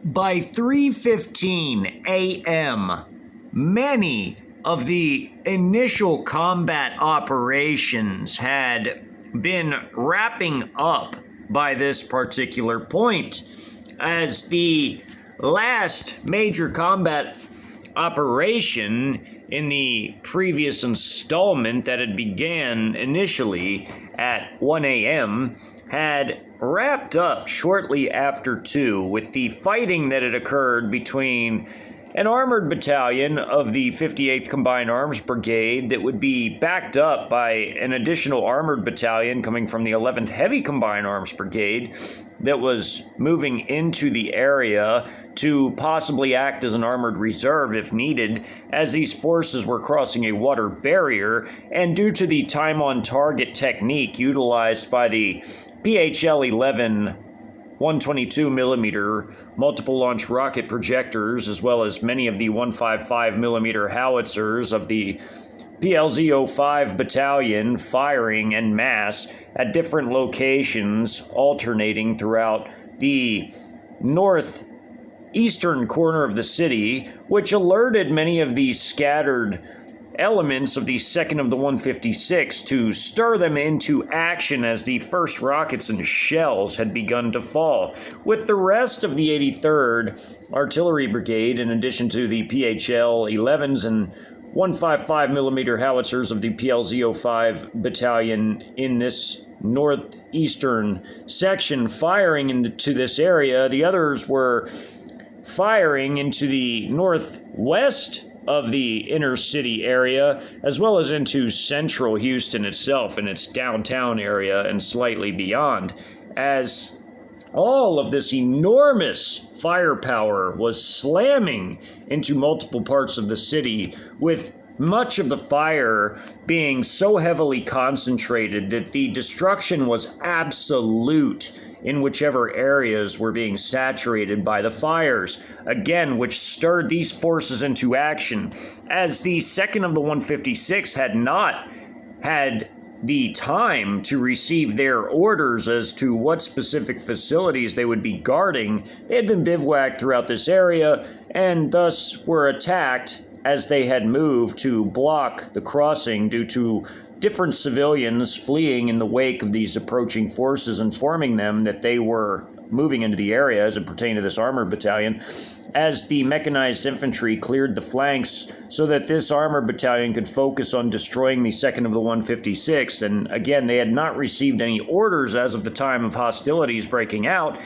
By 3:15 a.m., many of the initial combat operations had been wrapping up by this particular point, as the last major combat operation in the previous installment that had began initially at 1 a.m. had wrapped up shortly after 2 with the fighting that had occurred between an armored battalion of the 58th Combined Arms Brigade that would be backed up by an additional armored battalion coming from the 11th Heavy Combined Arms Brigade that was moving into the area to possibly act as an armored reserve if needed, as these forces were crossing a water barrier, and due to the time-on-target technique utilized by the PHL-11 122mm multiple launch rocket projectors, as well as many of the 155mm howitzers of the PLZ-05 battalion firing en masse at different locations, alternating throughout the northeastern corner of the city, which alerted many of the scattered elements of the 2nd of the 156 to stir them into action as the first rockets and shells had begun to fall, with the rest of the 83rd Artillery Brigade, in addition to the PHL-11s and 155mm howitzers of the PLZ-05 battalion in this northeastern section firing into this area. The others were firing into the northwest of the inner city area, as well as into central Houston itself and its downtown area and slightly beyond, as all of this enormous firepower was slamming into multiple parts of the city, with much of the fire being so heavily concentrated that the destruction was absolute in whichever areas were being saturated by the fires, again, which stirred these forces into action, as the 2nd of the 156 had not had the time to receive their orders as to what specific facilities they would be guarding. They had been bivouacked throughout this area and thus were attacked as they had moved to block the crossing due to different civilians fleeing in the wake of these approaching forces, informing them that they were moving into the area as it pertained to this armored battalion, as the mechanized infantry cleared the flanks so that this armored battalion could focus on destroying the 2nd of the 156. And again, they had not received any orders as of the time of hostilities breaking out,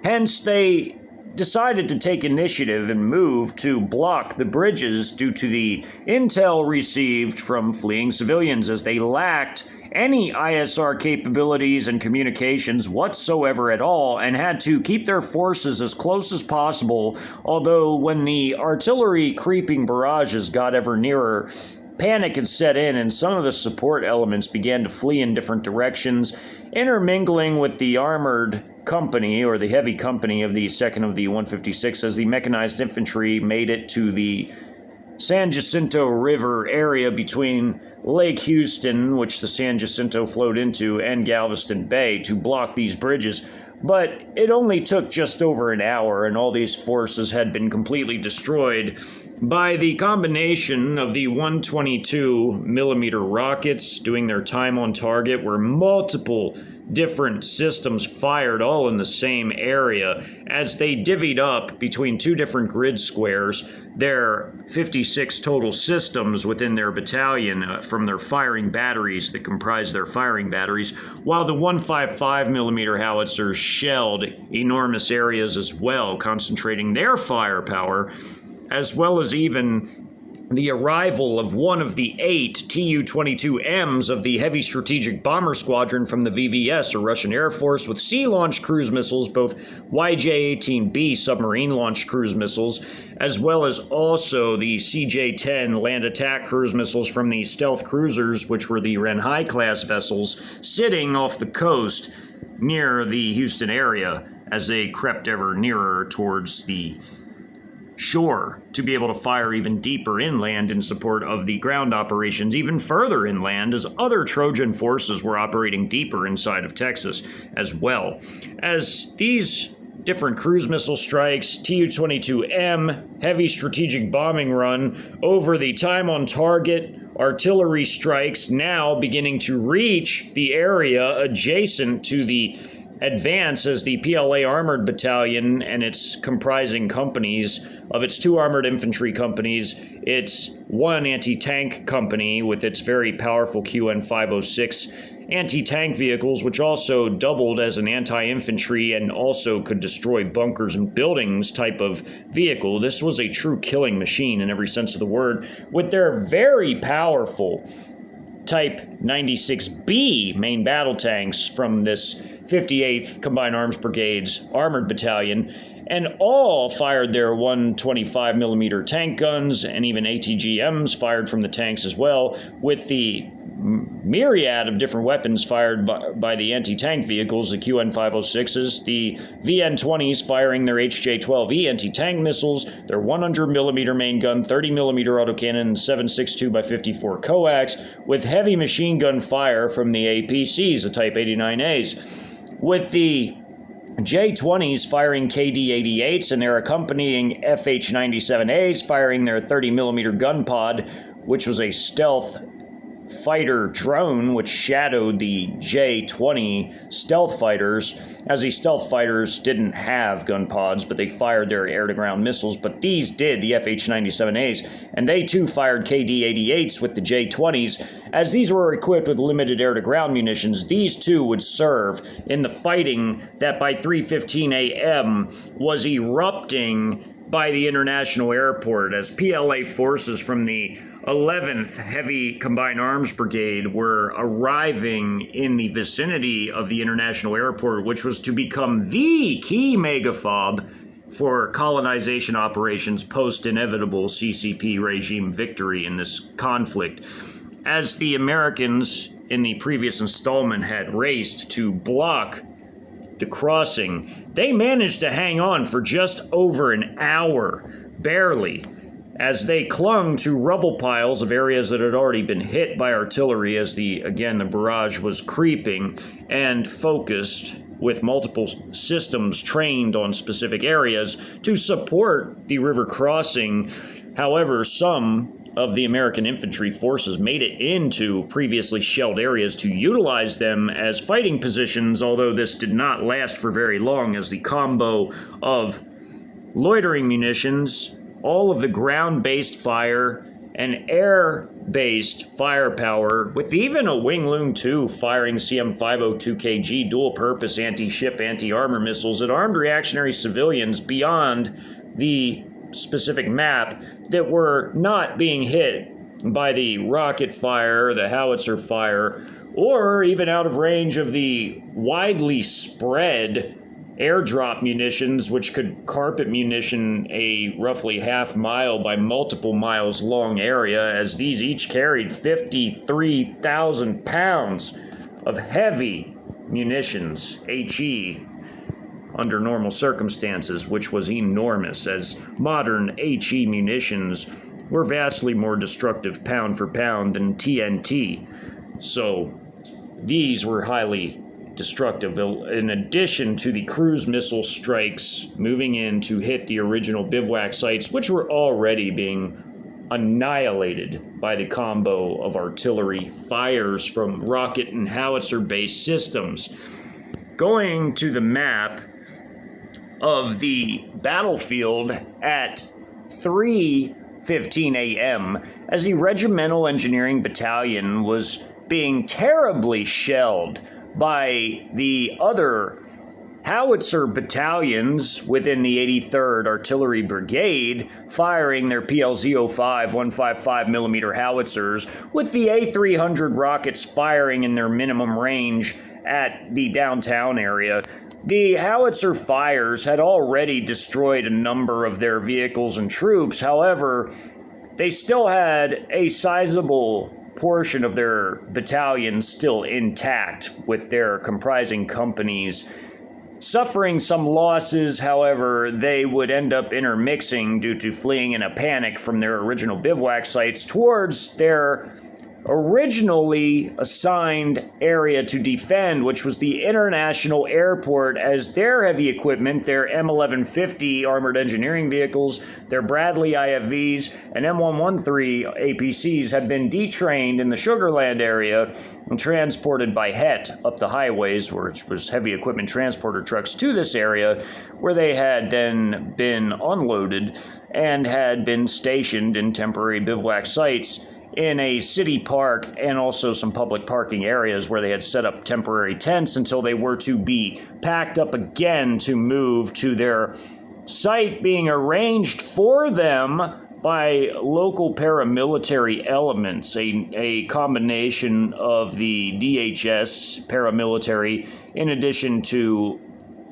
hence they decided to take initiative and move to block the bridges due to the intel received from fleeing civilians, as they lacked any ISR capabilities and communications whatsoever at all, and had to keep their forces as close as possible. Although when the artillery creeping barrages got ever nearer, panic had set in and some of the support elements began to flee in different directions, intermingling with the armored company, or the heavy company of the 2nd of the 156, as the mechanized infantry made it to the San Jacinto River area between Lake Houston, which the San Jacinto flowed into, and Galveston Bay to block these bridges. But it only took just over an hour, and all these forces had been completely destroyed by the combination of the 122mm rockets doing their time on target, where multiple different systems fired all in the same area as they divvied up between 2 different grid squares their 56 total systems within their battalion from their firing batteries that comprise their firing batteries, while the 155mm howitzers shelled enormous areas as well, concentrating their firepower, as well as even the arrival of one of the 8 Tu-22Ms of the Heavy Strategic Bomber Squadron from the VVS, or Russian Air Force, with sea-launched cruise missiles, both YJ-18B submarine-launched cruise missiles, as well as also the CJ-10 land attack cruise missiles from the stealth cruisers, which were the Renhai-class vessels, sitting off the coast near the Houston area as they crept ever nearer towards the shore to be able to fire even deeper inland in support of the ground operations even further inland, as other Trojan forces were operating deeper inside of Texas as well. As these different cruise missile strikes, Tu-22M, heavy strategic bombing run, over the time on target, artillery strikes now beginning to reach the area adjacent to the advance as the PLA Armored Bttn and its comprising companies of its 2 armored infantry companies, its 1 anti-tank company with its very powerful QN506 anti-tank vehicles, which also doubled as an anti-infantry and also could destroy bunkers and buildings type of vehicle. This was a true killing machine in every sense of the word, with their very powerful Type 96B main battle tanks from this 58th Combined Arms Brigade's Armored Bttn, and all fired their 125mm tank guns, and even ATGMs fired from the tanks as well, with the myriad of different weapons fired by the anti-tank vehicles, the QN506s, the VN-20s firing their HJ-12E anti-tank missiles, their 100mm main gun, 30mm autocannon, and 7.62x54 coax, with heavy machine gun fire from the APCs, the Type 89As, with the J-20s firing KD-88s and their accompanying FH-97As firing their 30mm gun pod, which was a stealth fighter drone which shadowed the J-20 stealth fighters, as the stealth fighters didn't have gun pods, but they fired their air-to-ground missiles, but these did, the FH-97As, and they too fired KD-88s with the J-20s. As these were equipped with limited air-to-ground munitions, these too would serve in the fighting that by 3:15 a.m. was erupting by the International Airport, as PLA forces from the 11th Heavy Combined Arms Brigade were arriving in the vicinity of the International Airport, which was to become the key mega-FOB for colonization operations post-inevitable CCP regime victory in this conflict. As the Americans in the previous installment had raced to block the crossing, they managed to hang on for just over an hour, barely, as they clung to rubble piles of areas that had already been hit by artillery, as the barrage was creeping and focused with multiple systems trained on specific areas to support the river crossing. However, some of the American infantry forces made it into previously shelled areas to utilize them as fighting positions, although this did not last for very long, as the combo of loitering munitions, all of the ground-based fire, and air-based firepower, with even a Wing Loon 2 firing CM502KG dual-purpose anti-ship, anti-armor missiles that armed reactionary civilians beyond the specific map that were not being hit by the rocket fire, the howitzer fire, or even out of range of the widely spread airdrop munitions, which could carpet munition a roughly half-mile by multiple miles long area, as these each carried 53,000 pounds of heavy munitions, HE, under normal circumstances, which was enormous, as modern HE munitions were vastly more destructive pound for pound than TNT. So these were highly destructive, in addition to the cruise missile strikes moving in to hit the original bivouac sites, which were already being annihilated by the combo of artillery fires from rocket and howitzer-based systems. Going to the map of the battlefield at 3:15 a.m. as the Regimental Engineering Bttn was being terribly shelled by the other howitzer battalions within the 83rd Artillery Brigade, firing their PLZ-05 155mm howitzers, with the A300 rockets firing in their minimum range at the downtown area. The howitzer fires had already destroyed a number of their vehicles and troops. However, they still had a sizable portion of their battalion still intact, with their comprising companies suffering some losses. However, they would end up intermixing due to fleeing in a panic from their original bivouac sites towards their originally assigned area to defend, which was the international airport, as their heavy equipment, their M1150 Armored Engineering Vehicles, their Bradley IFVs, and M1150 APCs had been detrained in the Sugar Land area and transported by HET up the highways, which was heavy equipment transporter trucks, to this area, where they had then been unloaded and had been stationed in temporary bivouac sites in a city park and also some public parking areas where they had set up temporary tents until they were to be packed up again to move to their site being arranged for them by local paramilitary elements, a combination of the DHS paramilitary in addition to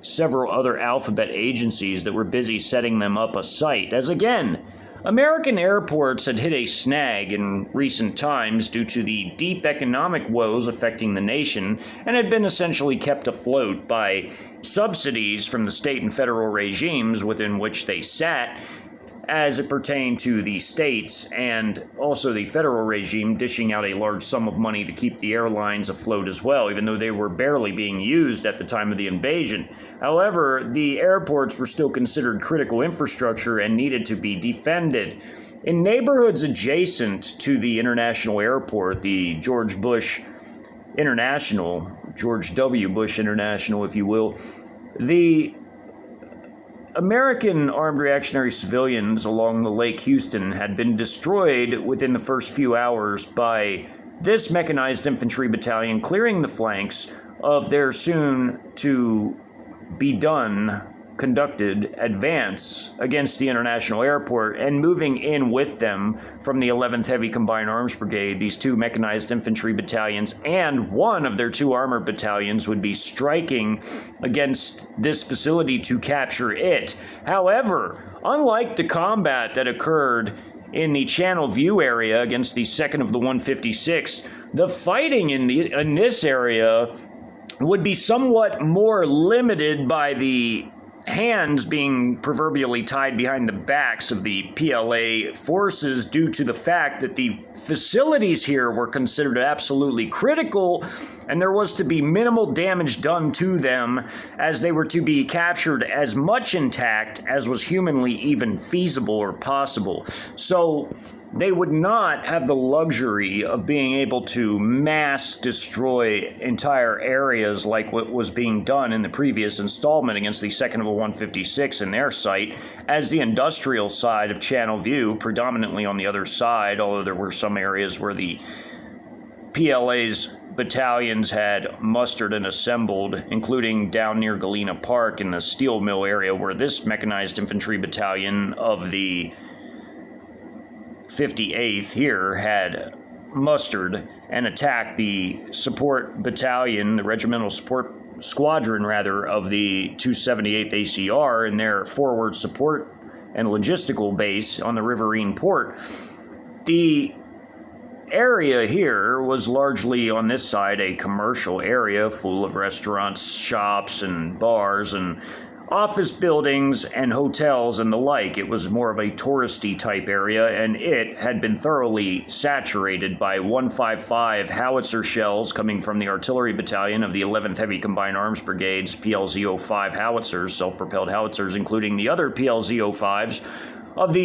several other alphabet agencies that were busy setting them up a site. As again, American airports had hit a snag in recent times due to the deep economic woes affecting the nation and had been essentially kept afloat by subsidies from the state and federal regimes within which they sat, as it pertained to the states and also the federal regime dishing out a large sum of money to keep the airlines afloat as well, even though they were barely being used at the time of the invasion. However, the airports were still considered critical infrastructure and needed to be defended. In neighborhoods adjacent to the international airport, the George Bush International, George W. Bush International, if you will, the American armed reactionary civilians along the Lake Houston had been destroyed within the first few hours by this mechanized infantry battalion clearing the flanks of their soon-to-be-done conducted advance against the international airport, and moving in with them from the 11th Heavy Combined Arms Brigade, these two mechanized infantry battalions and one of their two armored battalions would be striking against this facility to capture it. However, unlike the combat that occurred in the Channel View area against the 2nd of the 156, the fighting in this area would be somewhat more limited by the hands being proverbially tied behind the backs of the PLA forces due to the fact that the facilities here were considered absolutely critical and there was to be minimal damage done to them, as they were to be captured as much intact as was humanly even feasible or possible. So they would not have the luxury of being able to mass destroy entire areas like what was being done in the previous installment against the 2nd of a 156 in their site, as the industrial side of Channel View, predominantly on the other side, although there were some areas where the PLA's battalions had mustered and assembled, including down near Galena Park in the steel mill area, where this mechanized infantry battalion of the 58th here had mustered and attacked the support battalion, the regimental support squadron rather, of the 278th ACR in their forward support and logistical base on the Riverine Port. The area here was largely on this side a commercial area full of restaurants, shops, and bars, and office buildings and hotels and the like. It was more of a touristy type area, and it had been thoroughly saturated by 155 howitzer shells coming from the Artillery Battalion of the 11th Heavy Combined Arms Brigade's PLZ-05 howitzers, self-propelled howitzers, including the other PLZ-05s of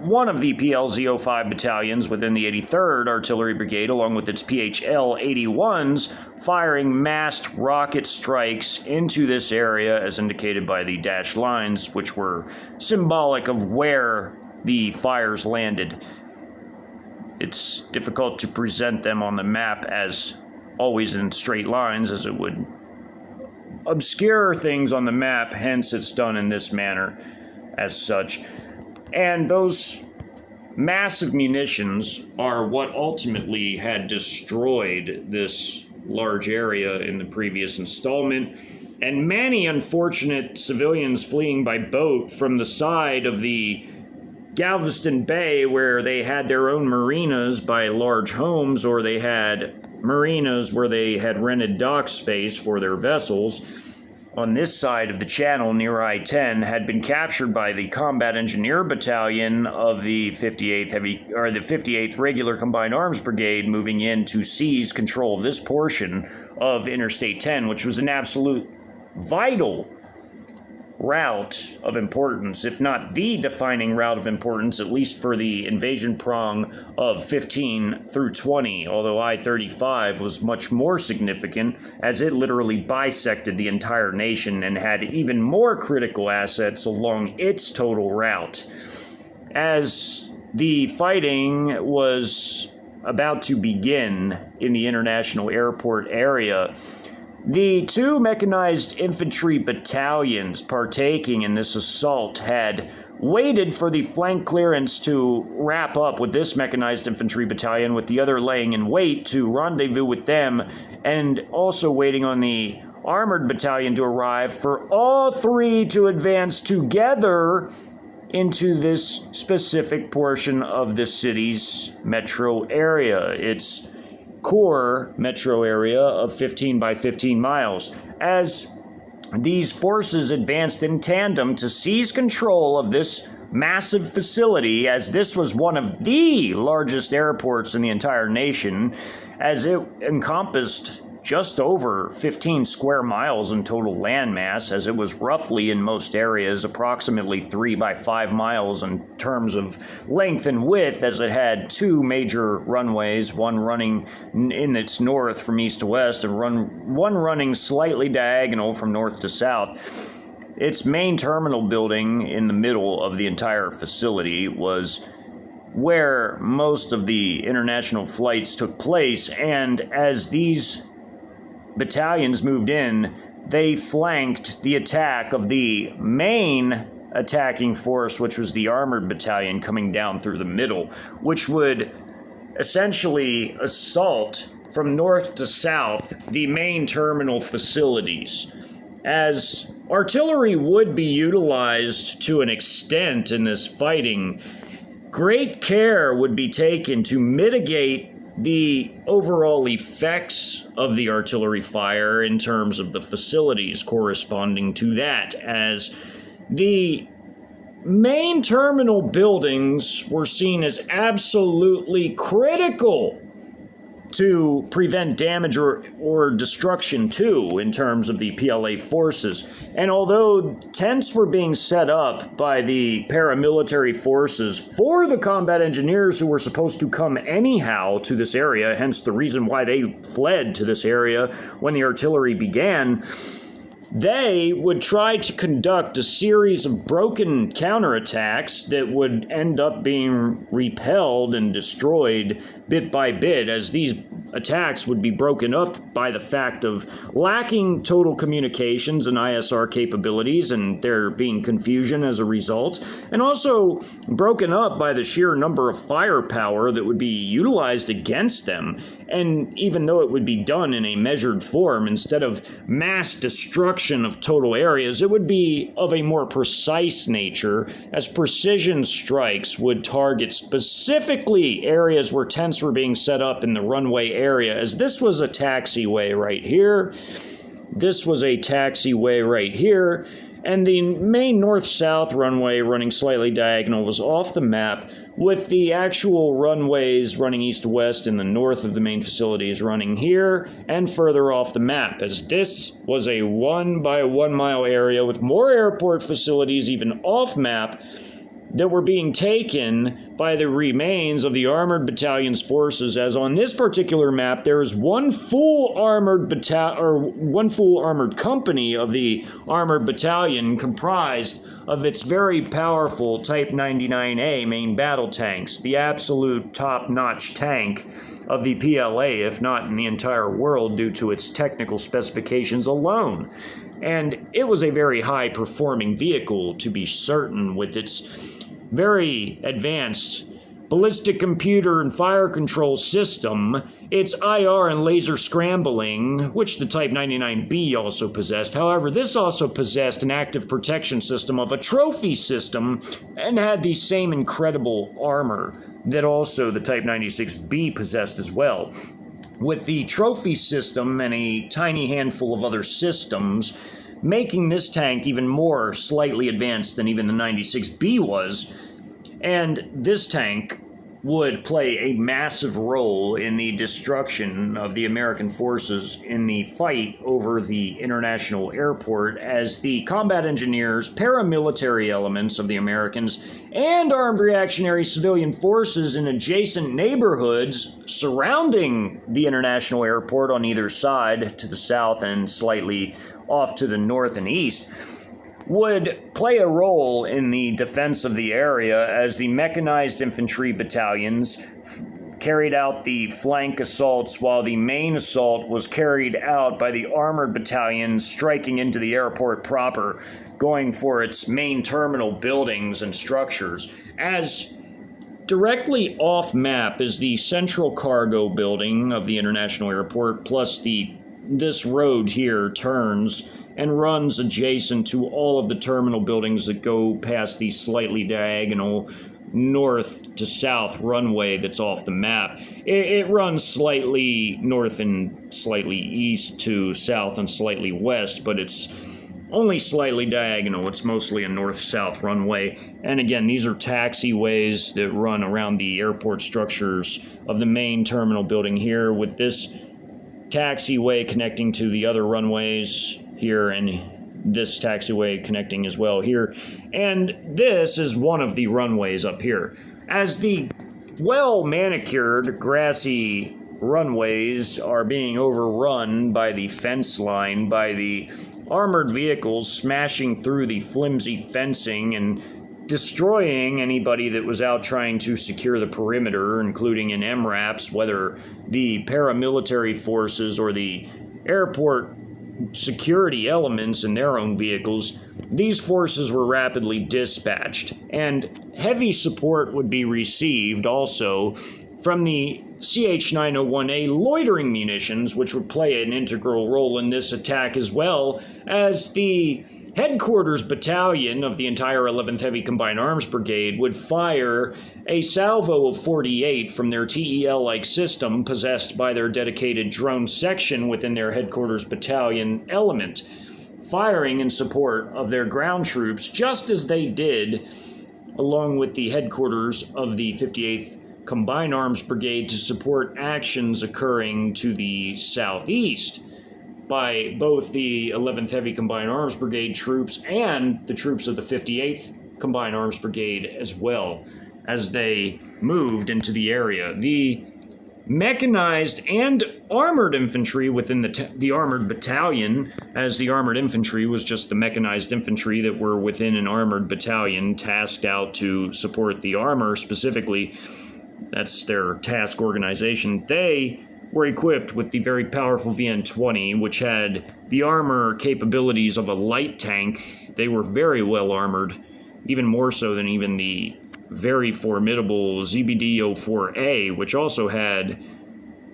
one of the PLZ-05 battalions within the 83rd Artillery Brigade, along with its PHL-81s, firing massed rocket strikes into this area, as indicated by the dashed lines, which were symbolic of where the fires landed. It's difficult to present them on the map as always in straight lines, as it would obscure things on the map, hence it's done in this manner as such. And those massive munitions are what ultimately had destroyed this large area in the previous installment, and many unfortunate civilians fleeing by boat from the side of the Galveston Bay, where they had their own marinas by large homes, or they had marinas where they had rented dock space for their vessels, on this side of the channel near I-10 had been captured by the Combat Engineer Battalion of the 58th Regular Combined Arms Brigade, moving in to seize control of this portion of Interstate 10, which was an absolute vital route of importance, if not the defining route of importance, at least for the invasion prong of 15 through 20, although I-35 was much more significant as it literally bisected the entire nation and had even more critical assets along its total route. As the fighting was about to begin in the international airport area, the two mechanized infantry battalions partaking in this assault had waited for the flank clearance to wrap up with this mechanized infantry battalion, with the other laying in wait to rendezvous with them, and also waiting on the armored battalion to arrive for all three to advance together into this specific portion of the city's metro area. It's core metro area of 15 by 15 miles. As these forces advanced in tandem to seize control of this massive facility, as this was one of the largest airports in the entire nation, as it encompassed just over 15 square miles in total landmass, as it was roughly in most areas approximately 3 by 5 miles in terms of length and width, as it had two major runways, one running in its north from east to west and one running slightly diagonal from north to south. Its main terminal building in the middle of the entire facility was where most of the international flights took place, and as these battalions moved in, they flanked the attack of the main attacking force, which was the Armored Battalion coming down through the middle, which would essentially assault from north to south the main terminal facilities. As artillery would be utilized to an extent in this fighting, great care would be taken to mitigate the overall effects of the artillery fire in terms of the facilities corresponding to that, as the main terminal buildings were seen as absolutely critical to prevent damage or destruction too in terms of the PLA forces. And although tents were being set up by the paramilitary forces for the combat engineers who were supposed to come anyhow to this area, hence the reason why they fled to this area when the artillery began, they would try to conduct a series of broken counterattacks that would end up being repelled and destroyed bit by bit, as these attacks would be broken up by the fact of lacking total communications and ISR capabilities, and there being confusion as a result, and also broken up by the sheer number of firepower that would be utilized against them. And even though it would be done in a measured form, instead of mass destruction of total areas, it would be of a more precise nature, as precision strikes would target specifically areas where tents were being set up in the runway area, as this was a taxiway right here, this was a taxiway right here, and the main north-south runway running slightly diagonal was off the map, with the actual runways running east to west in the north of the main facilities running here and further off the map, as this was a 1 by 1 mile area with more airport facilities even off map that were being taken by the remains of the Armored Battalion's forces, as on this particular map there is one full armored company of the Armored Battalion, comprised of its very powerful Type 99A main battle tanks, the absolute top-notch tank of the PLA, if not in the entire world, due to its technical specifications alone. And it was a very high-performing vehicle, to be certain, with its very advanced ballistic computer and fire control system, its IR and laser scrambling, which the Type 99B also possessed. However, this also possessed an active protection system of a trophy system and had the same incredible armor that also the Type 96B possessed as well. With the trophy system and a tiny handful of other systems, making this tank even more slightly advanced than even the 96B was. And this tank would play a massive role in the destruction of the American forces in the fight over the international airport, as the combat engineers, paramilitary elements of the Americans, and armed reactionary civilian forces in adjacent neighborhoods surrounding the international airport on either side, to the south and slightly off to the north and east, would play a role in the defense of the area, as the mechanized infantry battalions carried out the flank assaults, while the main assault was carried out by the armored battalions striking into the airport proper, going for its main terminal buildings and structures. As directly off map is the central cargo building of the international airport, plus this road here turns and runs adjacent to all of the terminal buildings that go past the slightly diagonal north to south runway that's off the map. It runs slightly north and slightly east to south and slightly west, but it's only slightly diagonal. It's mostly a north-south runway. And again, these are taxiways that run around the airport structures of the main terminal building here, with this taxiway connecting to the other runways here, and this taxiway connecting as well here. And this is one of the runways up here. As the well-manicured, grassy runways are being overrun by the fence line, by the armored vehicles smashing through the flimsy fencing and destroying anybody that was out trying to secure the perimeter, including in MRAPs, whether the paramilitary forces or the airport security elements in their own vehicles. These forces were rapidly dispatched, and heavy support would be received also from the CH-901A loitering munitions, which would play an integral role in this attack, as well as the headquarters battalion of the entire 11th Heavy Combined Arms Brigade would fire a salvo of 48 from their TEL-like system possessed by their dedicated drone section within their headquarters battalion element, firing in support of their ground troops, just as they did along with the headquarters of the 58th Combined Arms Brigade to support actions occurring to the southeast by both the 11th Heavy Combined Arms Brigade troops and the troops of the 58th Combined Arms Brigade as well, as they moved into the area. The mechanized and armored infantry within the armored battalion, as the armored infantry was just the mechanized infantry that were within an armored battalion tasked out to support the armor specifically. That's their task organization. They were equipped with the very powerful VN-20, which had the armor capabilities of a light tank. They were very well armored, even more so than even the very formidable ZBD-04A, which also had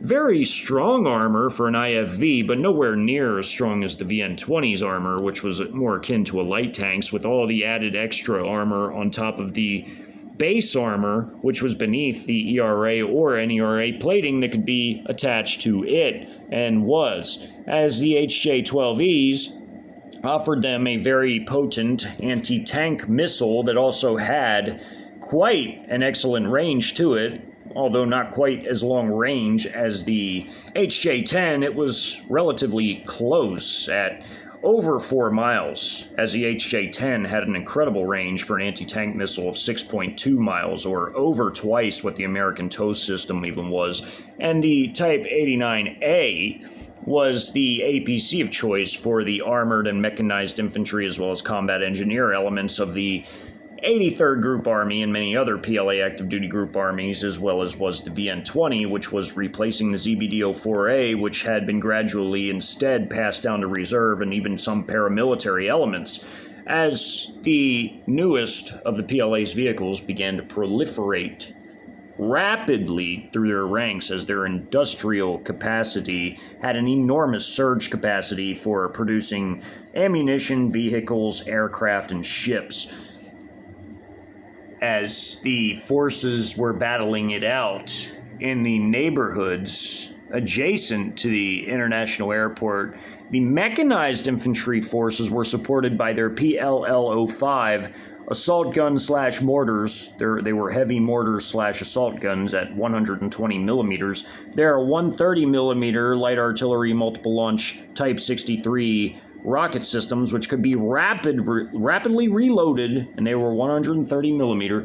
very strong armor for an IFV, but nowhere near as strong as the VN-20's armor, which was more akin to a light tanks, with all the added extra armor on top of the base armor, which was beneath the ERA or NERA plating that could be attached to it, and was, as the HJ-12Es offered them a very potent anti-tank missile that also had quite an excellent range to it. Although not quite as long range as the HJ-10, it was relatively close at over 4 miles, as the HJ-10 had an incredible range for an anti-tank missile of 6.2 miles, or over twice what the American TOW system even was. And the Type 89A was the APC of choice for the armored and mechanized infantry as well as combat engineer elements of the 83rd Group Army and many other PLA active duty group armies, as well as was the VN-20, which was replacing the ZBD-04A, which had been gradually instead passed down to reserve and even some paramilitary elements, as the newest of the PLA's vehicles began to proliferate rapidly through their ranks, as their industrial capacity had an enormous surge capacity for producing ammunition, vehicles, aircraft, and ships. As the forces were battling it out in the neighborhoods adjacent to the international airport, the mechanized infantry forces were supported by their PLL-05 assault guns / mortars. They were heavy mortars / assault guns at 120 millimeters. There are 130 millimeter light artillery multiple launch Type 63 rocket systems, which could be rapidly reloaded, and they were 130 millimeter.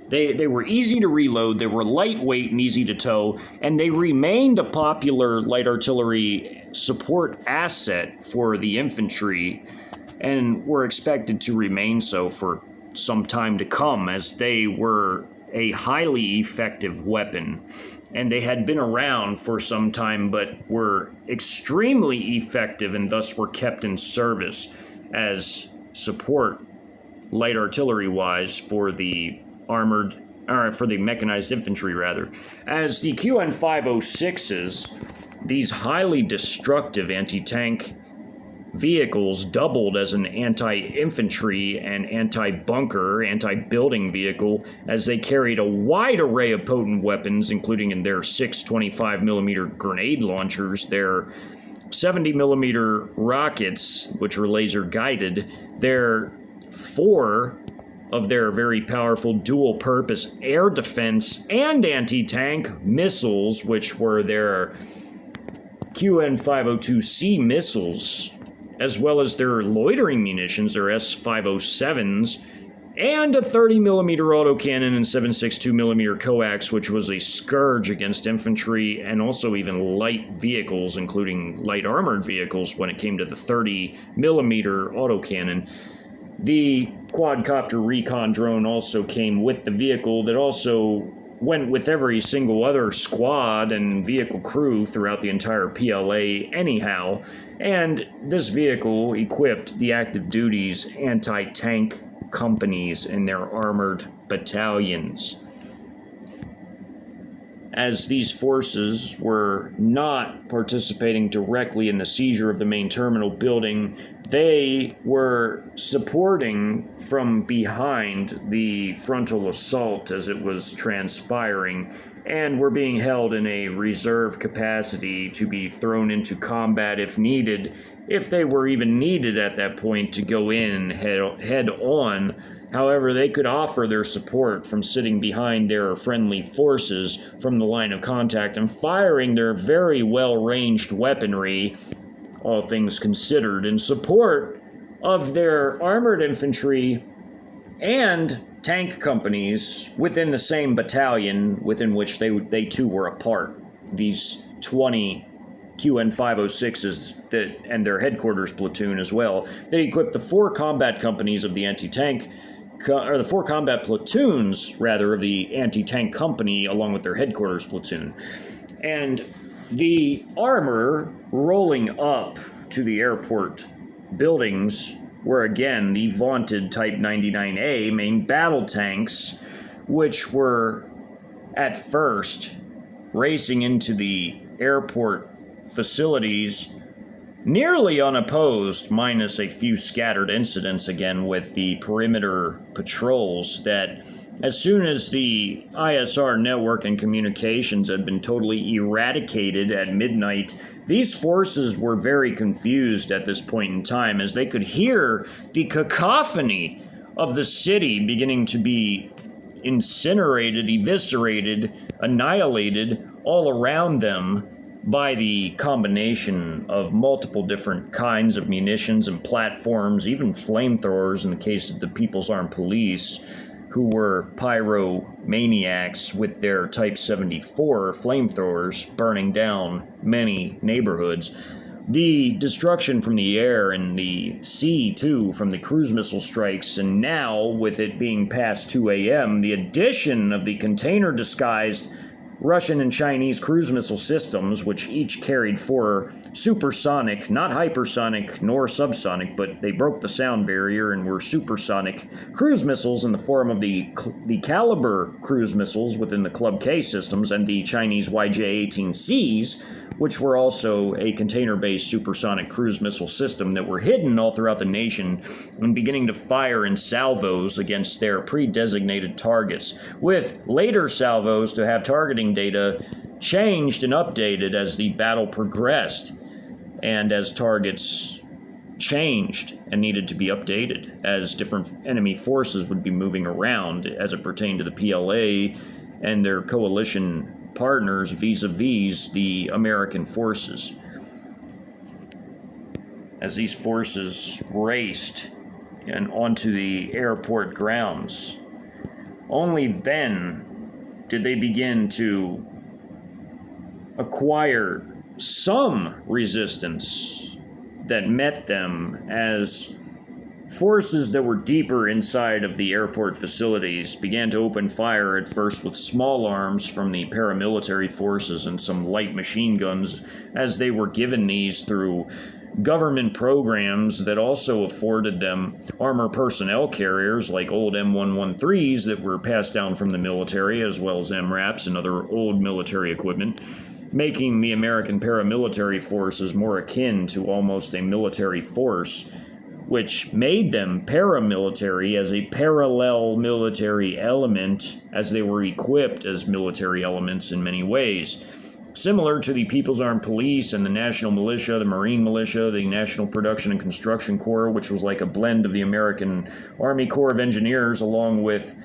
They were easy to reload, they were lightweight and easy to tow, and they remained a popular light artillery support asset for the infantry, and were expected to remain so for some time to come, as they were a highly effective weapon. And they had been around for some time, but were extremely effective and thus were kept in service as support, light artillery-wise, for the for the mechanized infantry, rather. As the QN506s, these highly destructive anti-tank vehicles doubled as an anti-infantry and anti-bunker, anti-building vehicle, as they carried a wide array of potent weapons, including in their 625mm grenade launchers, their 70mm rockets, which were laser guided, their 4 of their very powerful dual-purpose air defense and anti-tank missiles, which were their QN502C missiles, as well as their loitering munitions, their S507s, and a 30mm autocannon and 7.62mm coax, which was a scourge against infantry and also even light vehicles, including light armored vehicles, when it came to the 30mm autocannon. The quadcopter recon drone also came with the vehicle, that also went with every single other squad and vehicle crew throughout the entire PLA anyhow, and this vehicle equipped the active duty's anti-tank companies in their armored battalions. As these forces were not participating directly in the seizure of the main terminal building, they were supporting from behind the frontal assault as it was transpiring, and were being held in a reserve capacity to be thrown into combat if needed, if they were even needed at that point to go in head on. However, they could offer their support from sitting behind their friendly forces from the line of contact and firing their very well-ranged weaponry, all things considered, in support of their armored infantry and tank companies within the same battalion within which they too were a part. These 20 QN506s and their headquarters platoon as well. They equipped the 4 combat companies of the anti-tank, or the 4 combat platoons, rather, of the anti-tank company along with their headquarters platoon. And the armor rolling up to the airport buildings were again the vaunted Type 99A main battle tanks, which were at first racing into the airport facilities nearly unopposed, minus a few scattered incidents again with the perimeter patrols, that as soon as the ISR network and communications had been totally eradicated at midnight, these forces were very confused at this point in time, as they could hear the cacophony of the city beginning to be incinerated, eviscerated, annihilated all around them by the combination of multiple different kinds of munitions and platforms, even flamethrowers in the case of the People's Armed Police, who were pyromaniacs with their Type 74 flamethrowers burning down many neighborhoods. The destruction from the air and the sea, too, from the cruise missile strikes, and now, with it being past 2 a.m., the addition of the container-disguised Russian and Chinese cruise missile systems, which each carried 4 supersonic, not hypersonic nor subsonic, but they broke the sound barrier and were supersonic cruise missiles in the form of the Caliber cruise missiles within the Club K systems, and the Chinese YJ-18Cs, which were also a container-based supersonic cruise missile system that were hidden all throughout the nation and beginning to fire in salvos against their pre-designated targets, with later salvos to have targeting data changed and updated as the battle progressed and as targets changed and needed to be updated, as different enemy forces would be moving around as it pertained to the PLA and their coalition partners vis-a-vis the American forces. As these forces raced and onto the airport grounds, only then did they begin to acquire some resistance that met them, as forces that were deeper inside of the airport facilities began to open fire at first with small arms from the paramilitary forces and some light machine guns, as they were given these through government programs that also afforded them armor personnel carriers like old M1150s that were passed down from the military, as well as MRAPs and other old military equipment, making the American paramilitary forces more akin to almost a military force, which made them paramilitary as a parallel military element, as they were equipped as military elements in many ways. Similar to the People's Armed Police and the National Militia, the Marine Militia, the National Production and Construction Corps, which was like a blend of the American Army Corps of Engineers, along with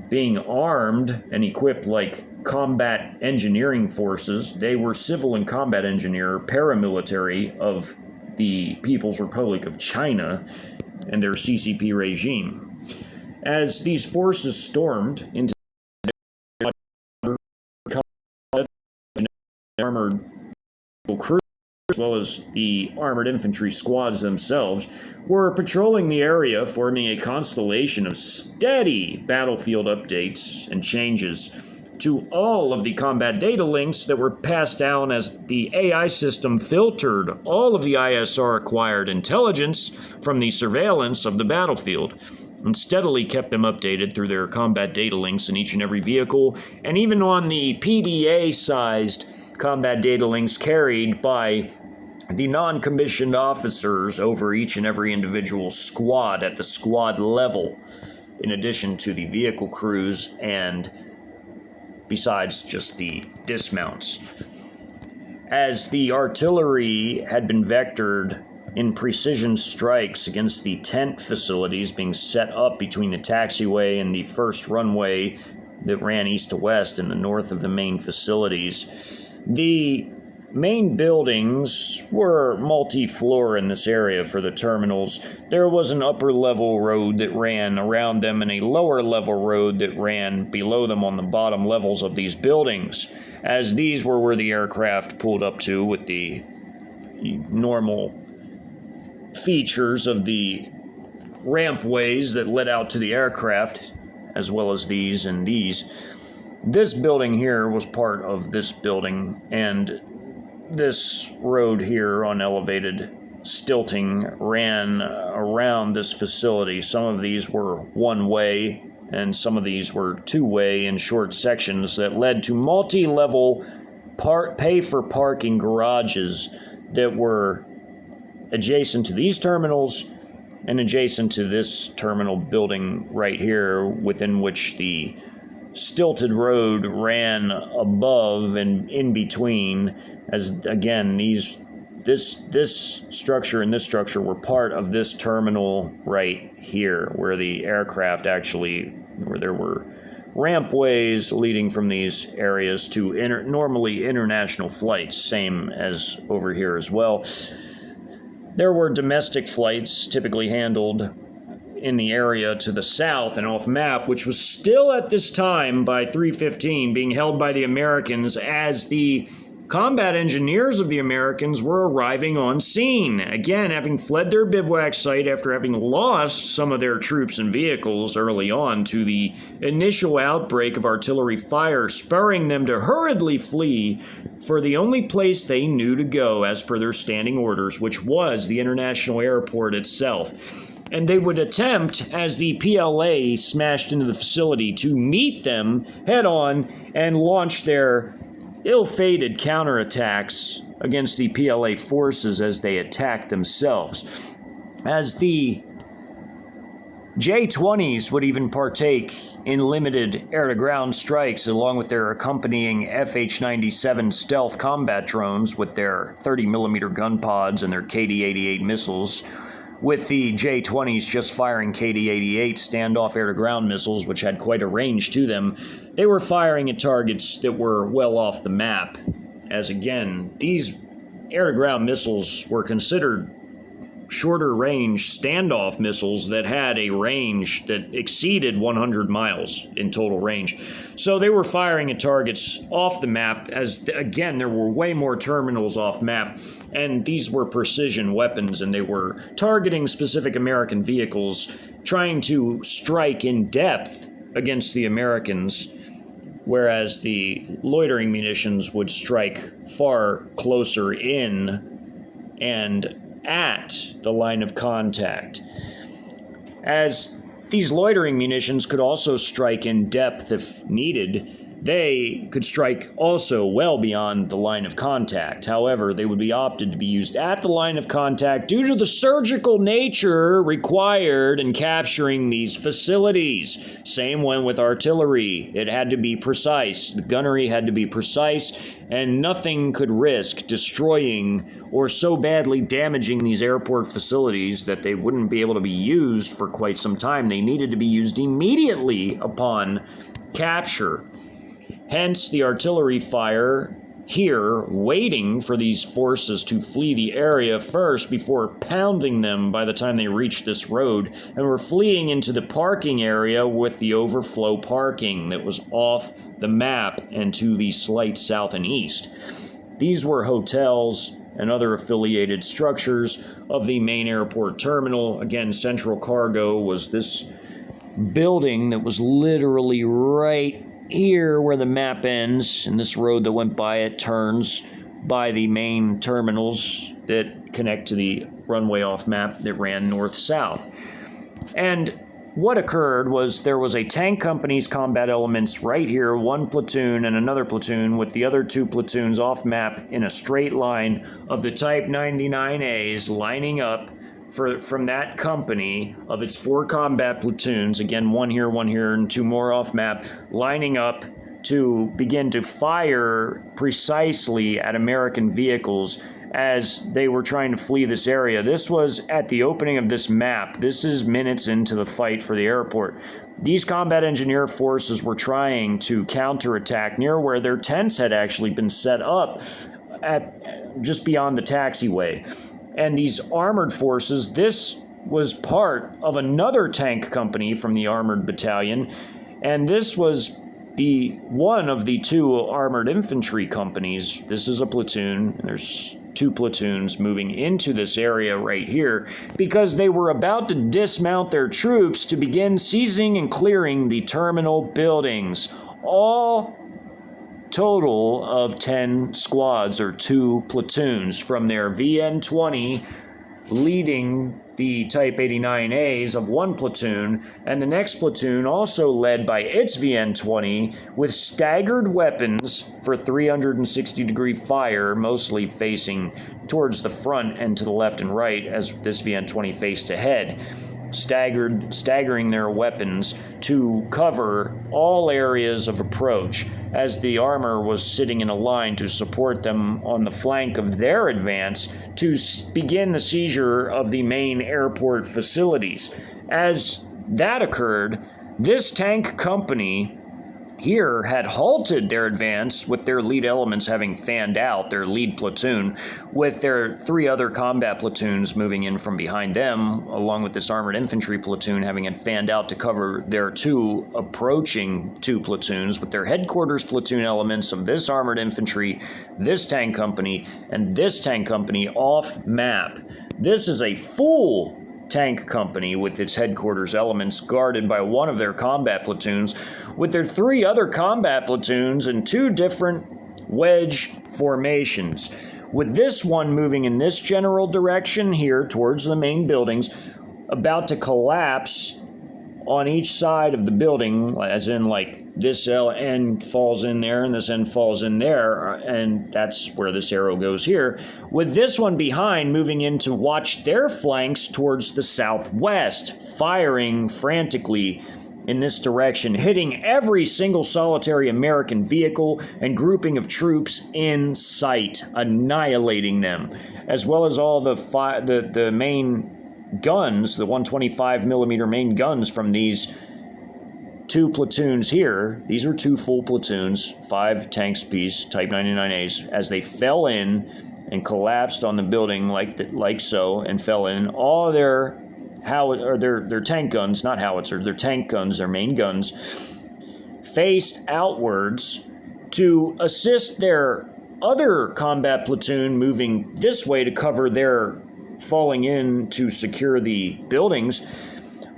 being armed and equipped like combat engineering forces. They were civil and combat engineer paramilitary of the People's Republic of China and their CCP regime. As these forces stormed into armored crews, as well as the armored infantry squads themselves, were patrolling the area, forming a constellation of steady battlefield updates and changes to all of the combat data links that were passed down as the AI system filtered all of the ISR-acquired intelligence from the surveillance of the battlefield, and steadily kept them updated through their combat data links in each and every vehicle, and even on the PDA-sized combat data links carried by the non-commissioned officers over each and every individual squad at the squad level, in addition to the vehicle crews and besides just the dismounts. As the artillery had been vectored in precision strikes against the tent facilities being set up between the taxiway and the first runway that ran east to west in the north of the main facilities, the main buildings were multi-floor in this area for the terminals. There was an upper-level road that ran around them and a lower-level road that ran below them on the bottom levels of these buildings, as these were where the aircraft pulled up to with the normal features of the rampways that led out to the aircraft, as well as these and these. This building here was part of this building, and this road here on elevated stilting ran around this facility. Some of these were one-way, and some of these were two-way in short sections that led to multi-level pay-for-parking garages that were adjacent to these terminals and adjacent to this terminal building right here, within which the stilted road ran above and in between, as again this structure and this structure were part of this terminal right here, where the aircraft where there were rampways leading from these areas to normally international flights, same as over here as well. There were domestic flights typically handled in the area to the south and off map, which was still at this time by 315 being held by the Americans, as the combat engineers of the Americans were arriving on scene, again having fled their bivouac site after having lost some of their troops and vehicles early on to the initial outbreak of artillery fire, spurring them to hurriedly flee for the only place they knew to go as per their standing orders, which was the international airport itself. And they would attempt, as the PLA smashed into the facility, to meet them head-on and launch their ill-fated counterattacks against the PLA forces as they attacked themselves. As the J-20s would even partake in limited air-to-ground strikes along with their accompanying FH-97 stealth combat drones with their 30mm gun pods and their KD-88 missiles, with the J-20s just firing KD-88 standoff air-to-ground missiles, which had quite a range to them. They were firing at targets that were well off the map, as again, these air-to-ground missiles were considered shorter range standoff missiles that had a range that exceeded 100 miles in total range. So they were firing at targets off the map, as again there were way more terminals off map, and these were precision weapons, and they were targeting specific American vehicles, trying to strike in depth against the Americans, whereas the loitering munitions would strike far closer in and at the line of contact. As these loitering munitions could also strike in depth if needed, they could strike also well beyond the line of contact. However, they would be opted to be used at the line of contact due to the surgical nature required in capturing these facilities. Same went with artillery. It had to be precise. The gunnery had to be precise, and nothing could risk destroying or so badly damaging these airport facilities that they wouldn't be able to be used for quite some time. They needed to be used immediately upon capture. Hence the artillery fire here, waiting for these forces to flee the area first before pounding them by the time they reached this road, and were fleeing into the parking area with the overflow parking that was off the map and to the slight south and east. These were hotels and other affiliated structures of the main airport terminal. Again, Central Cargo was this building that was literally right here where the map ends, and this road that went by it turns by the main terminals that connect to the runway off map that ran north-south. And what occurred was there was a tank company's combat elements right here, one platoon and another platoon, with the other two platoons off map in a straight line of the Type 99As lining up from that company of its 4 combat platoons, again one here, and 2 more off map, lining up to begin to fire precisely at American vehicles as they were trying to flee this area. This was at the opening of this map. This is minutes into the fight for the airport. These combat engineer forces were trying to counterattack near where their tents had actually been set up at just beyond the taxiway. And these armored forces, this was part of another tank company from the Armored Bttn, and this was the one of the 2 armored infantry companies. This is a platoon, and there's 2 platoons moving into this area right here because they were about to dismount their troops to begin seizing and clearing the terminal buildings. All total of 10 squads or 2 platoons from their VN-20 leading the Type 89As of one platoon, and the next platoon also led by its VN-20 with staggered weapons for 360-degree fire, mostly facing towards the front and to the left and right as this VN-20 faced ahead. Staggering their weapons to cover all areas of approach as the armor was sitting in a line to support them on the flank of their advance to begin the seizure of the main airport facilities. As that occurred, this tank company here had halted their advance with their lead elements having fanned out, their lead platoon, with their 3 other combat platoons moving in from behind them, along with this armored infantry platoon having had fanned out to cover their 2 approaching 2 platoons, with their headquarters platoon elements of this armored infantry, this tank company, and this tank company off map. This is a full tank company with its headquarters elements guarded by one of their combat platoons, with their 3 other combat platoons in 2 different wedge formations, with this one moving in this general direction here towards the main buildings, about to collapse on each side of the building, as in like this end falls in there and this end falls in there, and that's where this arrow goes here, with this one behind moving in to watch their flanks towards the southwest, firing frantically in this direction, hitting every single solitary American vehicle and grouping of troops in sight, annihilating them, as well as all the main guns, the 125 millimeter main guns from these two platoons here. These are two full platoons, 5 tanks apiece, Type 99As, as they fell in and collapsed on the building like so, and fell in. All their tank guns, not howitzer, their tank guns, their main guns, faced outwards to assist their other combat platoon moving this way to cover their falling in to secure the buildings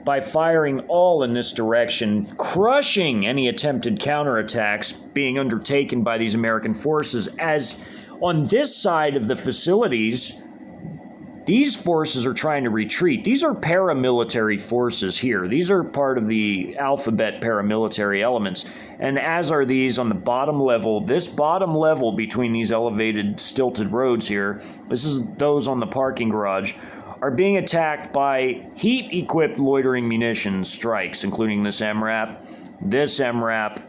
by firing all in this direction, crushing any attempted counterattacks being undertaken by these American forces. As on this side of the facilities, these forces are trying to retreat. These are paramilitary forces here. These are part of the alphabet paramilitary elements. And as are these on the bottom level, this bottom level between these elevated stilted roads here, this is those on the parking garage, are being attacked by heat-equipped loitering munitions strikes, including this MRAP, this MRAP,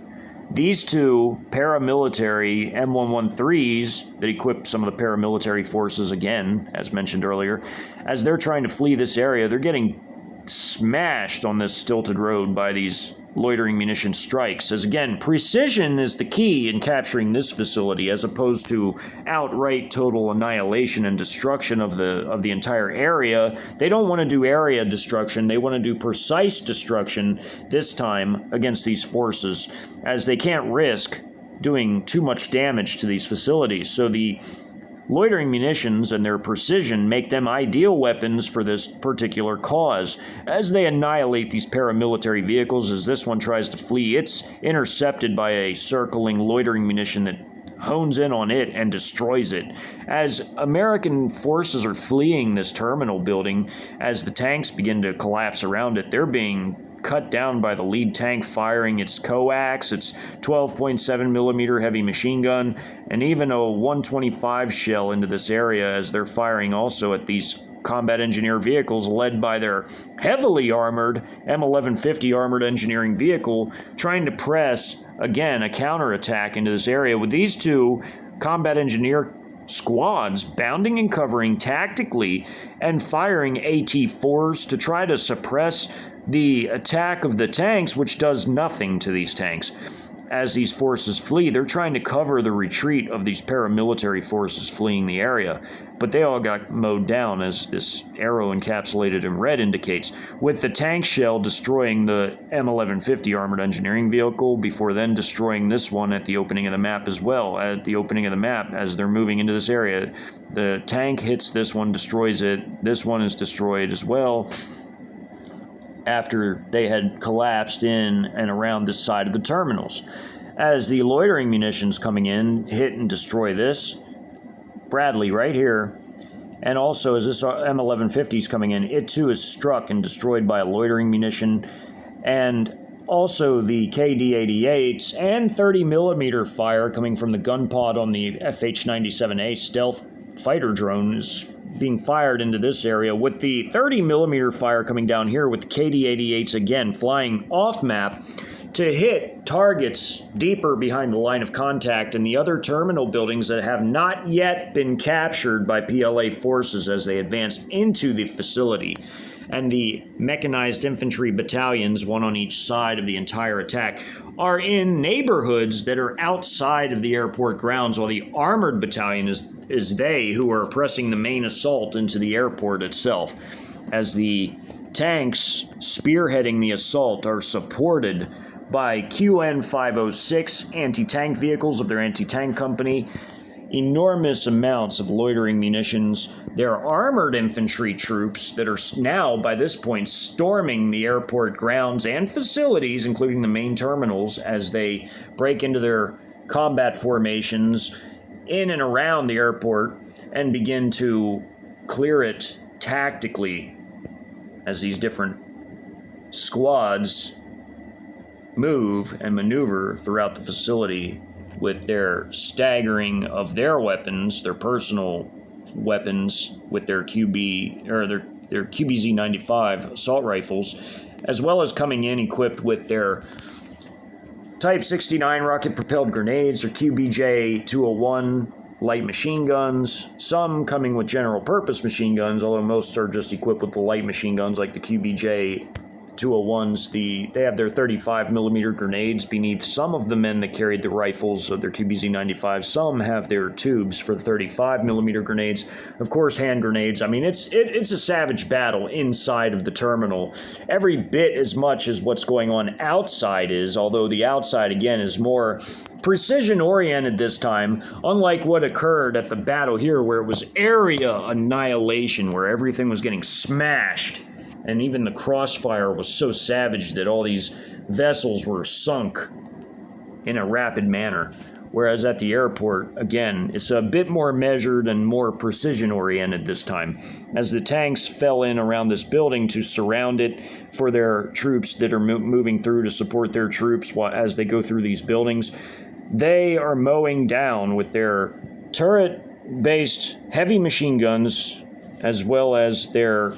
these two paramilitary M1150s that equip some of the paramilitary forces again, as mentioned earlier. As they're trying to flee this area, they're getting smashed on this stilted road by these loitering munition strikes. As again, precision is the key in capturing this facility, as opposed to outright total annihilation and destruction of the entire area. They don't want to do area destruction. They want to do precise destruction this time against these forces, as they can't risk doing too much damage to these facilities. So the loitering munitions and their precision make them ideal weapons for this particular cause. As they annihilate these paramilitary vehicles, as this one tries to flee, it's intercepted by a circling loitering munition that hones in on it and destroys it. As American forces are fleeing this terminal building, as the tanks begin to collapse around it, they're being cut down by the lead tank firing its coax, its 12.7 millimeter heavy machine gun, and even a 125 shell into this area, as they're firing also at these combat engineer vehicles led by their heavily armored M1150 Armored Engineering Vehicle, trying to press, again, a counterattack into this area, with these two combat engineer squads bounding and covering tactically and firing AT-4s to try to suppress the attack of the tanks, which does nothing to these tanks. As these forces flee, they're trying to cover the retreat of these paramilitary forces fleeing the area, but they all got mowed down, as this arrow encapsulated in red indicates, with the tank shell destroying the M1150 Armored Engineering Vehicle, before then destroying this one at the opening of the map as well. At the opening of the map, as they're moving into this area, the tank hits this one, destroys it. This one is destroyed as well, after they had collapsed in and around this side of the terminals. As the loitering munitions coming in hit and destroy this, Bradley right here, and also as this M1150 is coming in, it too is struck and destroyed by a loitering munition, and also the KD-88s and 30 millimeter fire coming from the gun pod on the FH-97A stealth fighter drone is being fired into this area, with the 30 millimeter fire coming down here, with the KD-88s again flying off map to hit targets deeper behind the line of contact and the other terminal buildings that have not yet been captured by PLA forces as they advanced into the facility. And the mechanized infantry battalions, one on each side of the entire attack, are in neighborhoods that are outside of the airport grounds, while the armored battalion is they who are pressing the main assault into the airport itself. As the tanks spearheading the assault are supported by QN-506 anti-tank vehicles of their anti-tank company, enormous amounts of loitering munitions. There are armored infantry troops that are now, by this point, storming the airport grounds and facilities, including the main terminals, as they break into their combat formations in and around the airport and begin to clear it tactically, as these different squads move and maneuver throughout the facility with their staggering of their weapons, their personal weapons, with their QB or their QBZ-95 assault rifles, as well as coming in equipped with their Type 69 rocket-propelled grenades or QBJ-201 light machine guns, some coming with general-purpose machine guns, although most are just equipped with the light machine guns like the QBJ-201s. They have their 35mm grenades beneath some of the men that carried the rifles of their QBZ-95. Some have their tubes for the 35mm grenades. Of course, hand grenades. I mean, it's a savage battle inside of the terminal. Every bit as much as what's going on outside is, although the outside, again, is more precision-oriented this time, unlike what occurred at the battle here, where it was area annihilation, where everything was getting smashed, and even the crossfire was so savage that all these vessels were sunk in a rapid manner. Whereas at the airport, again, it's a bit more measured and more precision-oriented this time, as the tanks fell in around this building to surround it for their troops that are moving through to support their troops as they go through these buildings. They are mowing down with their turret-based heavy machine guns, as well as their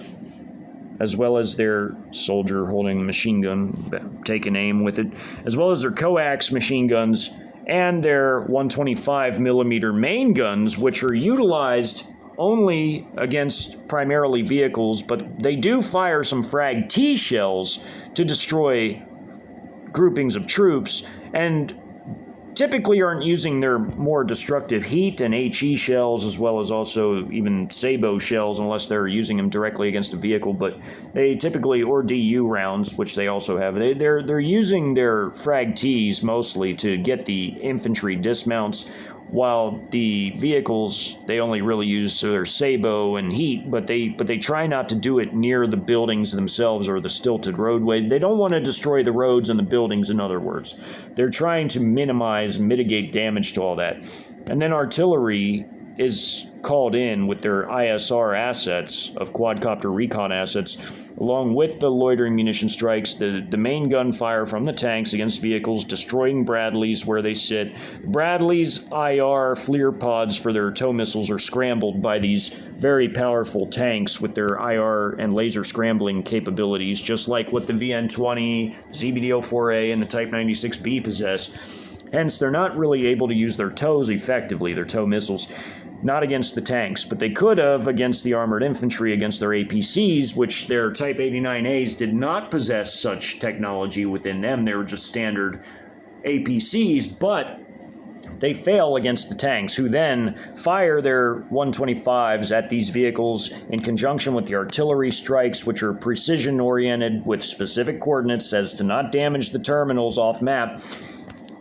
soldier holding a machine gun, taking aim with it, as well as their coax machine guns and their 125mm main guns, which are utilized only against primarily vehicles, but they do fire some frag T shells to destroy groupings of troops, and typically aren't using their more destructive heat and HE shells, as well as also even sabot shells, unless they're using them directly against a vehicle. But they typically, or DU rounds, which they also have, they're using their frag Ts mostly to get the infantry dismounts, while the vehicles they only really use their sabot and heat, but they try not to do it near the buildings themselves or the stilted roadway. They don't want to destroy the roads and the buildings, in other words. They're trying to minimize, mitigate damage to all that. And then artillery is called in with their ISR assets of quadcopter recon assets, along with the loitering munition strikes, the main gunfire from the tanks against vehicles, destroying Bradleys where they sit. Bradleys IR FLIR pods for their tow missiles are scrambled by these very powerful tanks with their IR and laser scrambling capabilities, just like what the VN-20, ZBD-04A, and the Type 96B possess. Hence, they're not really able to use their tows effectively, their tow missiles. Not against the tanks, but they could have against the armored infantry, against their APCs, which their Type 89As did not possess such technology within them. They were just standard APCs, but they fail against the tanks, who then fire their 125s at these vehicles in conjunction with the artillery strikes, which are precision-oriented with specific coordinates as to not damage the terminals off map,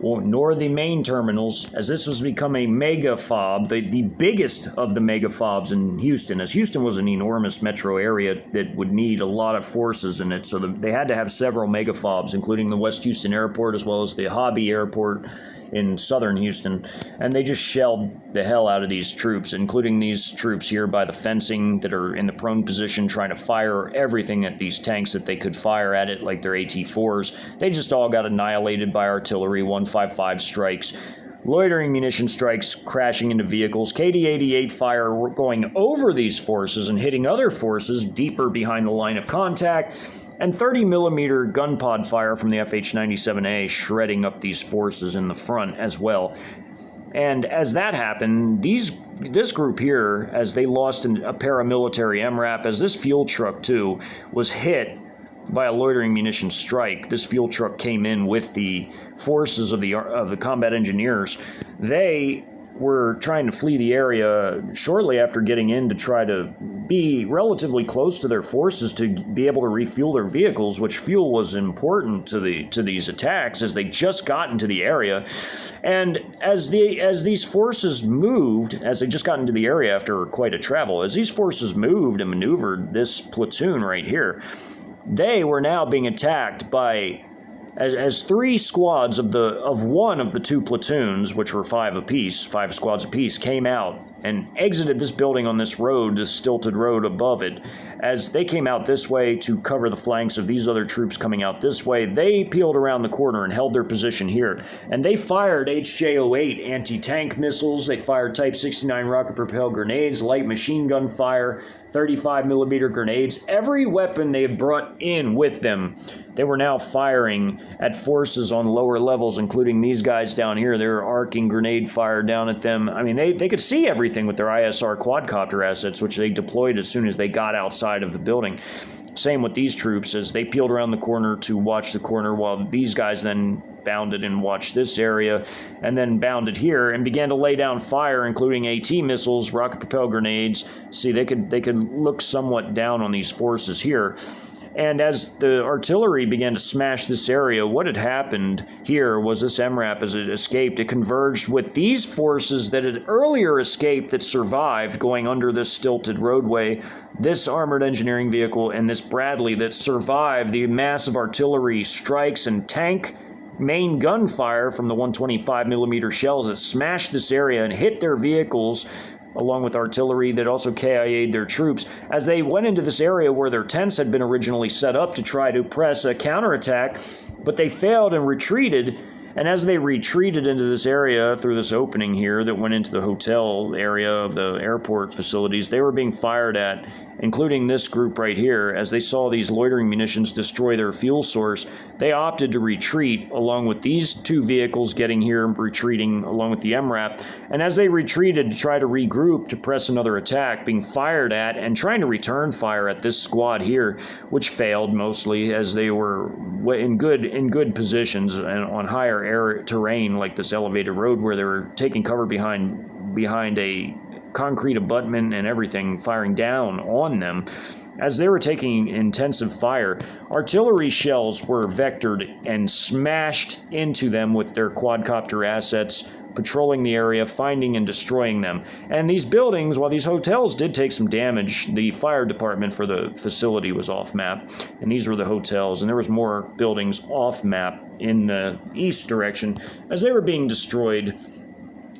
nor the main terminals, as this has become a mega-FOB, the biggest of the mega-FOBs in Houston, as Houston was an enormous metro area that would need a lot of forces in it, so they had to have several mega-FOBs, including the West Houston Airport, as well as the Hobby Airport in southern Houston, and they just shelled the hell out of these troops, including these troops here by the fencing that are in the prone position, trying to fire everything at these tanks that they could fire at it, like their AT-4s. They just all got annihilated by artillery 155 strikes. Loitering munition strikes crashing into vehicles, KD-88 fire going over these forces and hitting other forces deeper behind the line of contact, and 30mm gun pod fire from the FH-97A shredding up these forces in the front as well. And as that happened, this group here, as they lost a paramilitary MRAP, as this fuel truck too was hit by a loitering munition strike. This fuel truck came in with the forces of the combat engineers. They were trying to flee the area shortly after getting in to try to be relatively close to their forces to be able to refuel their vehicles, which fuel was important to these attacks, as they just got into the area. And as these forces moved, as they just got into the area after quite a travel, as these forces moved and maneuvered this platoon right here, they were now being attacked by as three squads of one of the two platoons, which were five squads apiece, came out and exited this building on this road, this stilted road above it. As they came out this way to cover the flanks of these other troops coming out this way, they peeled around the corner and held their position here. And they fired HJ-08 anti-tank missiles, they fired Type 69 rocket-propelled grenades, light machine gun fire, 35mm grenades, every weapon they had brought in with them. They were now firing at forces on lower levels, including these guys down here. They were arcing grenade fire down at them. I mean, they could see everything with their ISR quadcopter assets, which they deployed as soon as they got outside of the building. Same with these troops, as they peeled around the corner to watch the corner, while these guys then bounded and watched this area, and then bounded here and began to lay down fire, including AT missiles, rocket-propelled grenades. See, they could look somewhat down on these forces here. And as the artillery began to smash this area, what had happened here was this MRAP, as it escaped, it converged with these forces that had earlier escaped, that survived going under this stilted roadway, this armored engineering vehicle and this Bradley that survived the massive artillery strikes and tank main gunfire from the 125mm shells that smashed this area and hit their vehicles, along with artillery that also KIA'd their troops, as they went into this area where their tents had been originally set up to try to press a counterattack, but they failed and retreated. And as they retreated into this area through this opening here that went into the hotel area of the airport facilities, they were being fired at, including this group right here. As they saw these loitering munitions destroy their fuel source, they opted to retreat, along with these two vehicles getting here and retreating along with the MRAP. And as they retreated to try to regroup to press another attack, being fired at and trying to return fire at this squad here, which failed mostly, as they were in good positions and on higher air terrain like this elevated road, where they were taking cover behind a concrete abutment and everything, firing down on them. As they were taking intensive fire, artillery shells were vectored and smashed into them with their quadcopter assets, patrolling the area, finding and destroying them. And these buildings, while these hotels did take some damage, the fire department for the facility was off map, and these were the hotels, and there was more buildings off map in the east direction. As they were being destroyed,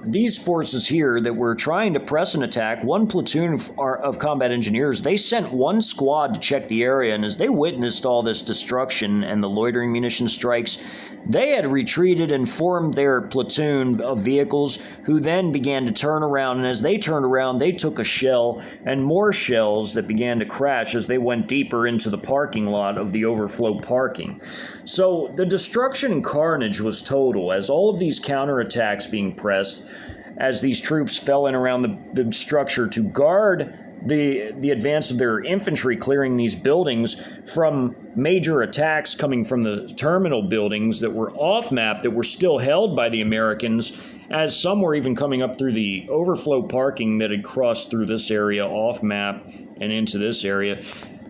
these forces here that were trying to press an attack, one platoon of combat engineers, they sent one squad to check the area, and as they witnessed all this destruction and the loitering munition strikes, they had retreated and formed their platoon of vehicles, who then began to turn around, and as they turned around, they took a shell and more shells that began to crash as they went deeper into the parking lot of the overflow parking. So the destruction and carnage was total, as all of these counterattacks being pressed, as these troops fell in around the structure to guard the advance of their infantry, clearing these buildings from major attacks coming from the terminal buildings that were off map, that were still held by the Americans, as some were even coming up through the overflow parking that had crossed through this area off map and into this area.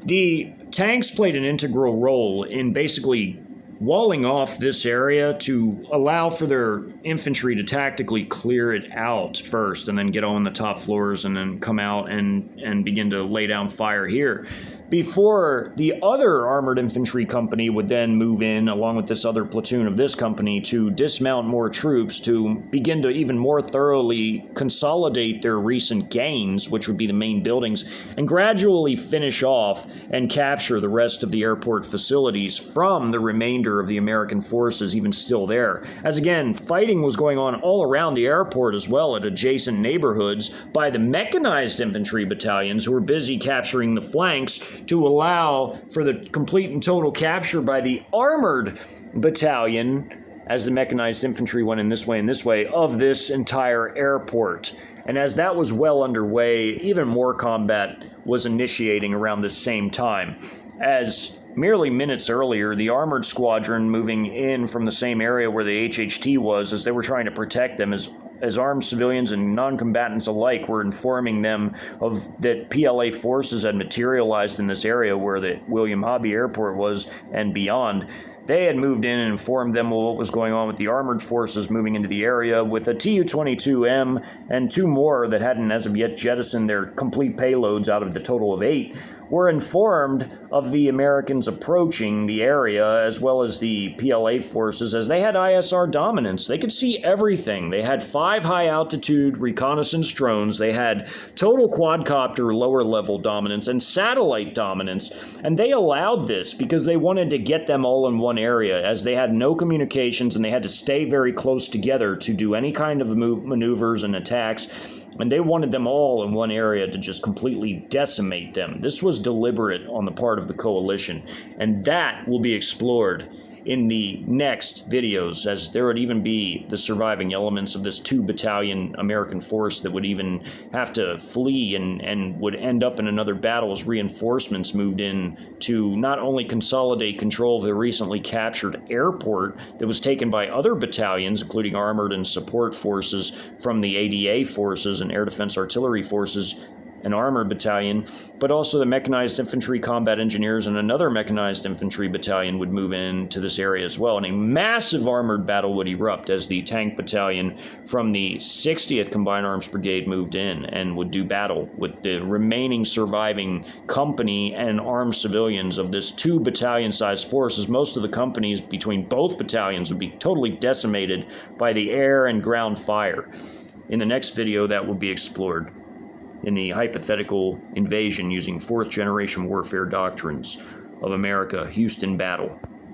The tanks played an integral role in basically walling off this area to allow for their infantry to tactically clear it out first, and then get on the top floors and then come out and begin to lay down fire here, before the other armored infantry company would then move in along with this other platoon of this company to dismount more troops to begin to even more thoroughly consolidate their recent gains, which would be the main buildings, and gradually finish off and capture the rest of the airport facilities from the remainder of the American forces even still there. As again, fighting was going on all around the airport as well at adjacent neighborhoods by the mechanized infantry battalions, who were busy capturing the flanks to allow for the complete and total capture by the armored battalion, as the mechanized infantry went in this way, of this entire airport. And as that was well underway, even more combat was initiating around the same time, as merely minutes earlier, the armored squadron moving in from the same area where the HHT was, as they were trying to protect them, as armed civilians and non-combatants alike were informing them of that PLA forces had materialized in this area where the William Hobby Airport was and beyond. They had moved in and informed them of what was going on with the armored forces moving into the area, with a Tu-22M and two more that hadn't as of yet jettisoned their complete payloads out of the total of 8, were informed of the Americans approaching the area, as well as the PLA forces, as they had ISR dominance. They could see everything. They had 5 high-altitude reconnaissance drones. They had total quadcopter lower-level dominance and satellite dominance. And they allowed this because they wanted to get them all in one area, as they had no communications and they had to stay very close together to do any kind of maneuvers and attacks. And they wanted them all in one area to just completely decimate them. This was deliberate on the part of the coalition, and that will be explored in the next videos, as there would even be the surviving elements of this 2-battalion American force that would even have to flee and would end up in another battle as reinforcements moved in to not only consolidate control of the recently captured airport that was taken by other battalions, including armored and support forces from the ADA forces and air defense artillery forces, an armored battalion, but also the mechanized infantry combat engineers and another mechanized infantry battalion would move into this area as well. And a massive armored battle would erupt as the tank battalion from the 60th Combined Arms Brigade moved in and would do battle with the remaining surviving company and armed civilians of this 2-battalion-sized force, as most of the companies between both battalions would be totally decimated by the air and ground fire. In the next video, that will be explored in the hypothetical invasion using 4th-generation warfare doctrines of America, Houston battle.